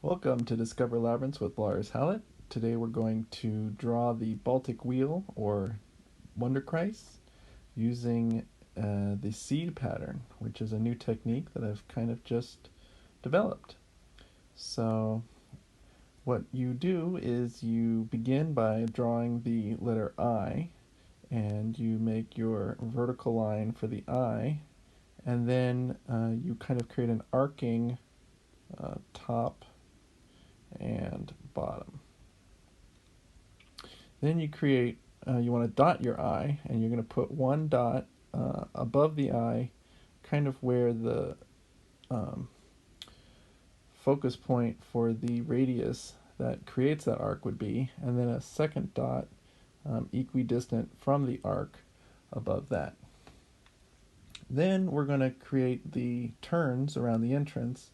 Welcome to Discover Labyrinths with Lars Hallett. Today we're going to draw the Baltic Wheel or Wunderkreis using the seed pattern, which is a new technique that I've kind of just developed. So what you do is you begin by drawing the letter I, and you make your vertical line for the I, and then you kind of create an arcing top and bottom. Then you create, you want to dot your eye, and you're going to put one dot above the eye, kind of where the focus point for the radius that creates that arc would be, and then a second dot equidistant from the arc above that. Then we're going to create the turns around the entrance,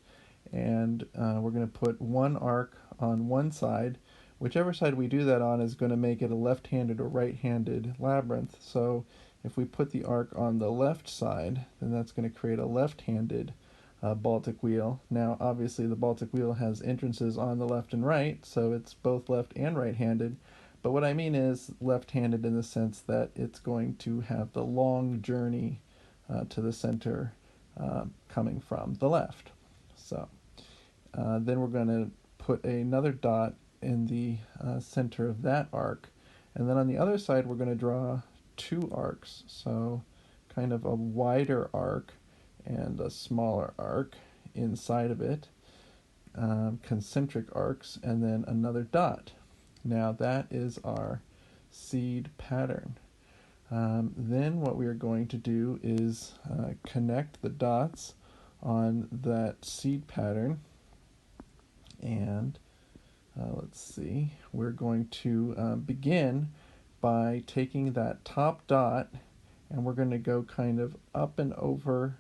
and we're going to put one arc on one side. Whichever side we do that on is going to make it a left-handed or right-handed labyrinth. So if we put the arc on the left side, then that's going to create a left-handed Baltic wheel. Now obviously the Baltic wheel has entrances on the left and right, so it's both left and right-handed. But what I mean is left-handed in the sense that it's going to have the long journey to the center coming from the left. So then we're going to put another dot in the center of that arc, and then on the other side we're going to draw two arcs, so kind of a wider arc and a smaller arc inside of it, concentric arcs, and then another dot. Now that is our seed pattern. Then what we are going to do is connect the dots on that seed pattern, and let's see, we're going to begin by taking that top dot, and we're going to go kind of up and over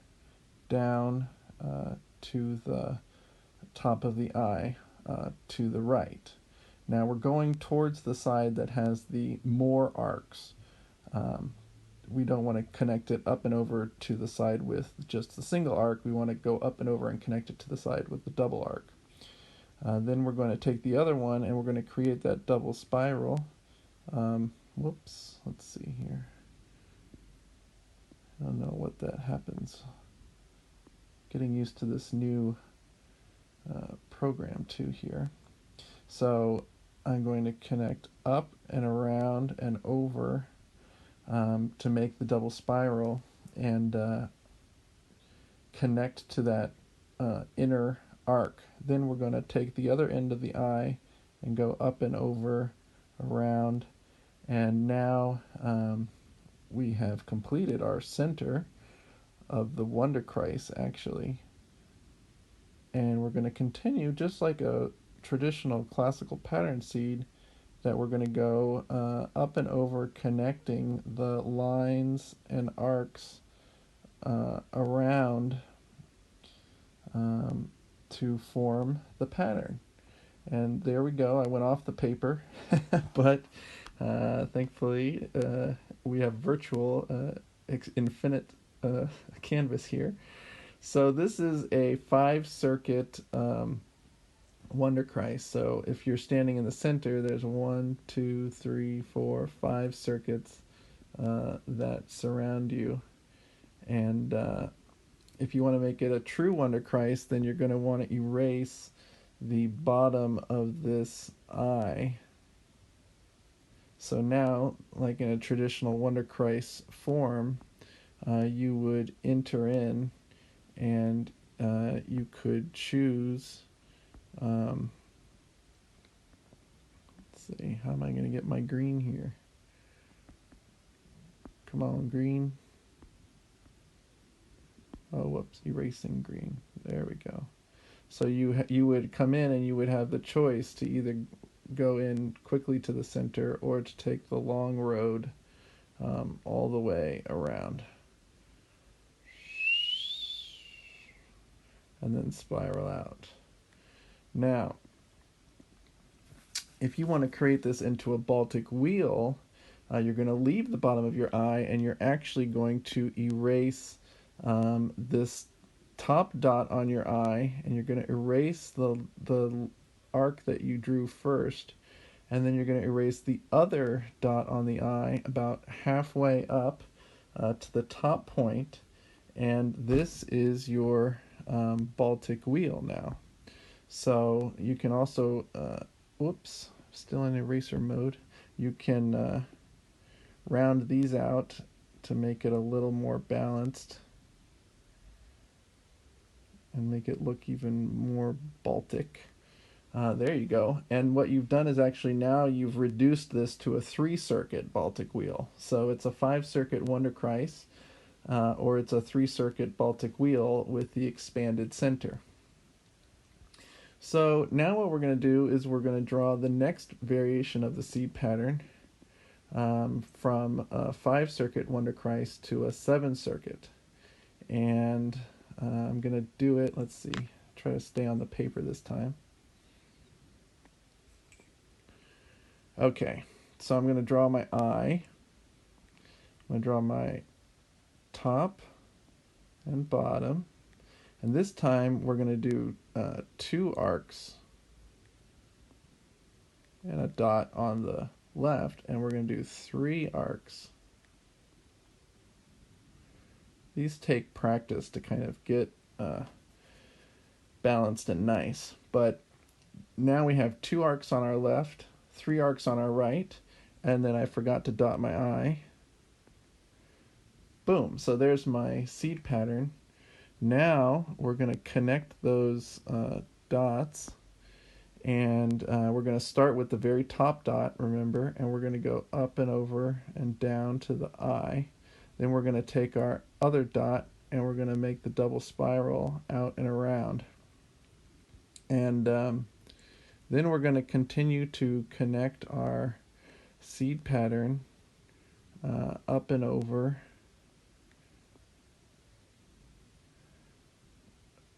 down to the top of the eye to the right. Now we're going towards the side that has the more arcs. We don't want to connect it up and over to the side with just the single arc. We want to go up and over and connect it to the side with the double arc. Then we're going to take the other one and we're going to create that double spiral. Whoops, let's see here. I don't know what that happens. Getting used to this new program too here. So I'm going to connect up and around and over to make the double spiral and connect to that inner arc. Then we're going to take the other end of the eye and go up and over, around, and now we have completed our center of the Wunderkreis actually. And we're going to continue just like a traditional classical pattern seed, that we're going to go up and over, connecting the lines and arcs around to form the pattern. And there we go. I went off the paper, but thankfully we have virtual infinite canvas here. So this is a 5-circuit Wunderkreis. So if you're standing in the center, there's 1, 2, 3, 4, 5 circuits that surround you. And if you want to make it a true Wunderkreis, then you're going to want to erase the bottom of this eye. So now, like in a traditional Wunderkreis form, you would enter in and you could choose, let's see, how am I going to get my green here? Come on, green. Oh, whoops, erasing green. There we go. So you would come in and you would have the choice to either go in quickly to the center or to take the long road all the way around. And then spiral out. Now, if you want to create this into a Baltic wheel, you're going to leave the bottom of your eye and you're actually going to erase this top dot on your eye, and you're going to erase the arc that you drew first, and then you're going to erase the other dot on the eye about halfway up to the top point, and this is your Baltic wheel now. So you can also, whoops, still in eraser mode, you can round these out to make it a little more balanced and make it look even more Baltic. There you go. And what you've done is actually now you've reduced this to a 3-circuit Baltic wheel. So it's a 5-circuit Wunderkreis, or it's a 3-circuit Baltic wheel with the expanded center. So now what we're going to do is we're going to draw the next variation of the seed pattern from a 5-circuit Wunderkreis to a 7-circuit. And I'm going to do it, let's see, try to stay on the paper this time. Okay, so I'm going to draw my eye. I'm going to draw my top and bottom. And this time we're going to do 2 arcs and a dot on the left, and we're going to do 3 arcs. These take practice to kind of get balanced and nice. But now we have 2 arcs on our left, 3 arcs on our right, and then I forgot to dot my eye. Boom, so there's my seed pattern. Now we're going to connect those dots, and we're going to start with the very top dot, remember, and we're going to go up and over and down to the eye. Then we're going to take our other dot and we're going to make the double spiral out and around. And then we're going to continue to connect our seed pattern up and over,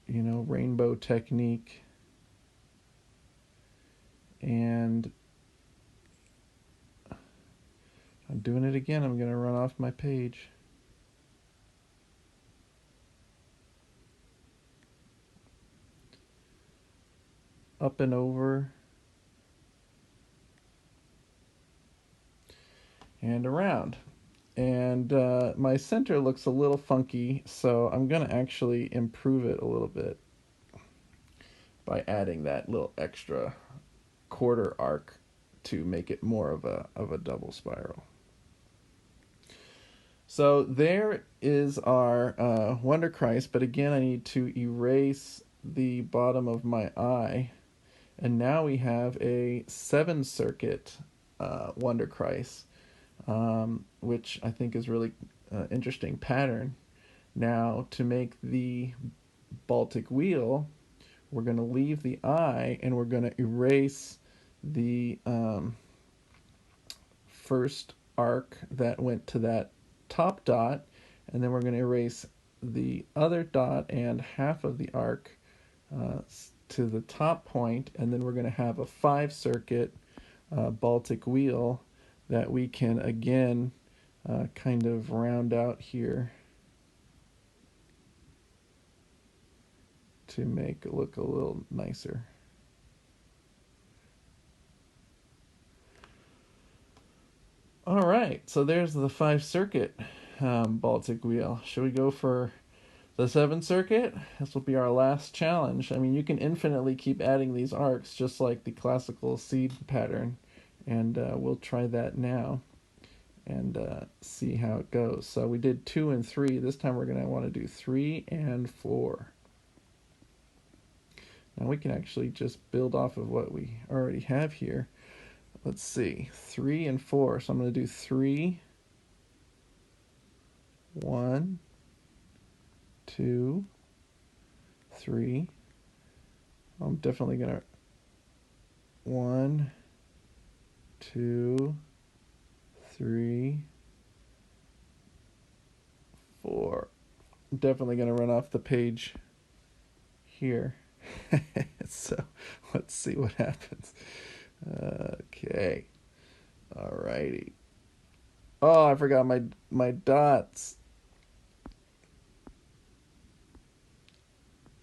you know, rainbow technique. And I'm doing it again. I'm going to run off my page. Up and over. And around. And my center looks a little funky, so I'm going to actually improve it a little bit by adding that little extra quarter arc to make it more of a double spiral. So there is our Wunderkreis, but again I need to erase the bottom of my eye, and now we have a 7-circuit Wunderkreis, which I think is really interesting pattern. Now to make the Baltic wheel, we're going to leave the eye and we're going to erase the first arc that went to that top dot, and then we're going to erase the other dot and half of the arc to the top point, and then we're going to have a 5-circuit Baltic wheel that we can again kind of round out here to make it look a little nicer. All right, so there's the 5-circuit Baltic wheel. Should we go for the 7-circuit? This will be our last challenge. I mean, you can infinitely keep adding these arcs just like the classical seed pattern, and we'll try that now and see how it goes. So we did 2 and 3. This time we're going to want to do 3 and 4. Now we can actually just build off of what we already have here. Let's see, 3 and 4. So I'm going to do 3, 1, 2, 3. I'm definitely going to 1, 2, 3, 4. I'm definitely going to run off the page here. So let's see what happens. Okay. Alrighty. Oh, I forgot my dots.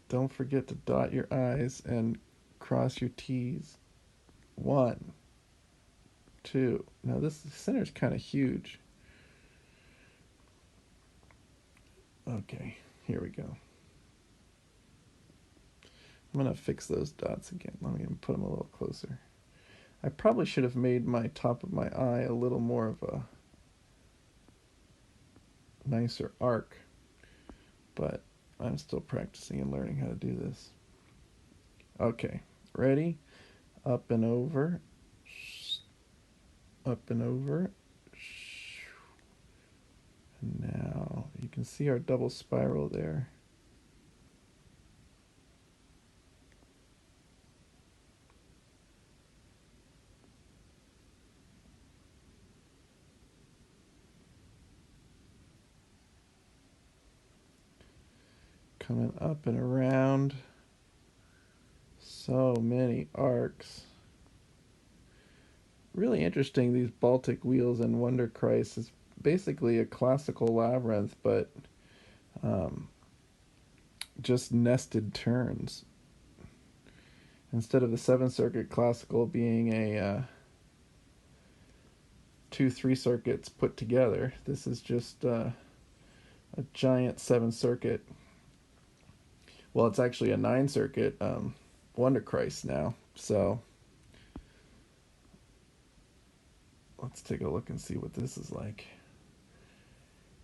Don't forget to dot your I's and cross your T's. 1, 2. Now this center is kind of huge. Okay, here we go. I'm going to fix those dots again. Let me put them a little closer. I probably should have made my top of my eye a little more of a nicer arc, but I'm still practicing and learning how to do this. Okay, ready? Up and over, up and over. And now you can see our double spiral there. Coming up and around. So many arcs. Really interesting, these Baltic Wheels and Wunderkreis is basically a classical labyrinth, but just nested turns. Instead of the 7-circuit classical being a 2-3 circuits put together, this is just a giant 7-circuit. Well, it's actually a 9-circuit Wunderkreis now. So let's take a look and see what this is like.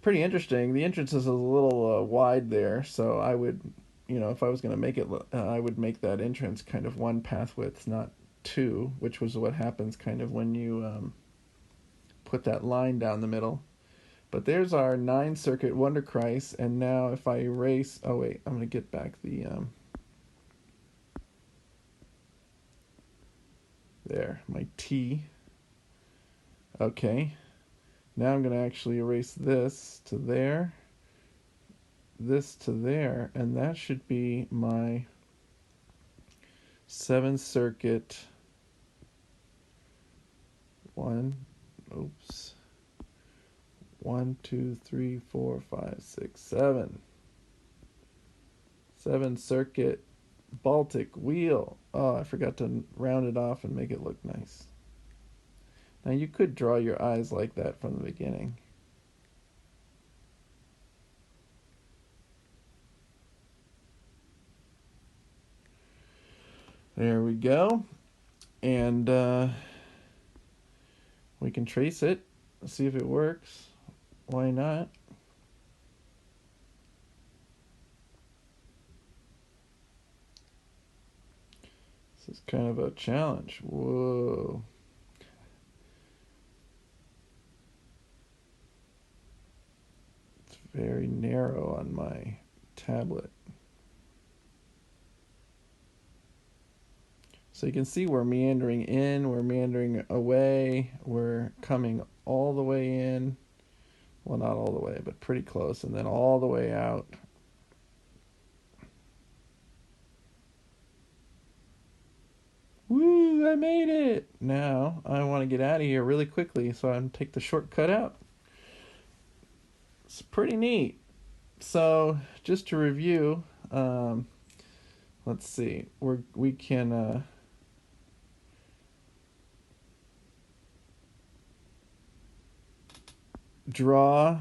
Pretty interesting. The entrance is a little wide there, so I would, if I was going to make it, I would make that entrance kind of 1 path width, not 2, which was what happens kind of when you put that line down the middle. But there's our 9-circuit Wunderkreis, and now if I erase, oh wait, I'm going to get back the, there, my T. Okay, now I'm going to actually erase this to there, this to there, and that should be my 7-circuit 1, 2, 3, 4, 5, 6, 7. 7-circuit Baltic wheel. Oh, I forgot to round it off and make it look nice. Now you could draw your eyes like that from the beginning. There we go. And we can trace it, see if it works. Why not? This is kind of a challenge. Whoa. It's very narrow on my tablet. So you can see we're meandering in, we're meandering away, we're coming all the way in. Well, not all the way, but pretty close, and then all the way out. Woo, I made it! Now, I want to get out of here really quickly, so I'm going to take the shortcut out. It's pretty neat. So, just to review, let's see, we can draw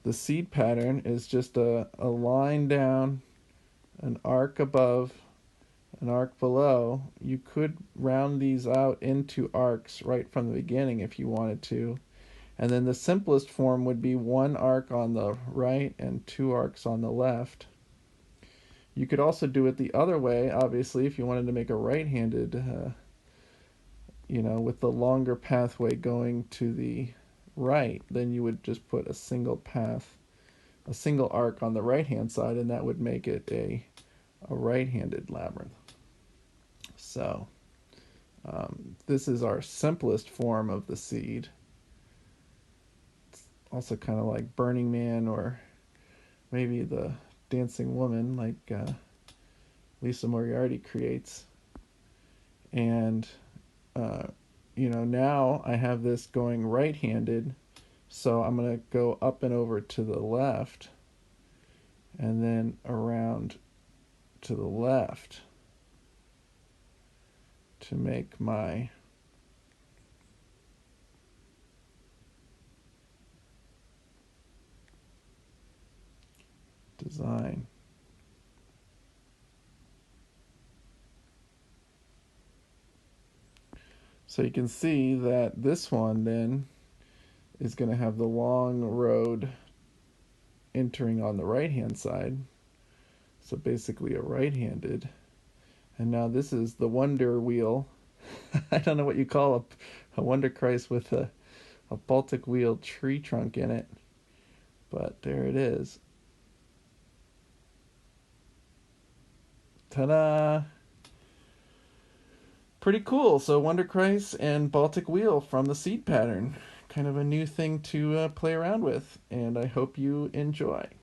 the seed pattern is just a line down, an arc above, an arc below. You could round these out into arcs right from the beginning if you wanted to. And then the simplest form would be 1 arc on the right and 2 arcs on the left. You could also do it the other way, obviously, if you wanted to make a right-handed, with the longer pathway going to the right, then you would just put a single path, a single arc on the right-hand side, and that would make it a right-handed labyrinth. So this is our simplest form of the seed. It's also kind of like Burning Man, or maybe the Dancing Woman, like Lisa Moriarty creates. And now I have this going right-handed, so I'm going to go up and over to the left, and then around to the left to make my design. So you can see that this one then is going to have the long road entering on the right-hand side. So basically a right-handed. And now this is the Wonder Wheel. I don't know what you call a Wunderkreis with a Baltic Wheel tree trunk in it. But there it is. Ta-da! Pretty cool. So Wunderkreis and Baltic Wheel from the seed pattern. Kind of a new thing to play around with. And I hope you enjoy.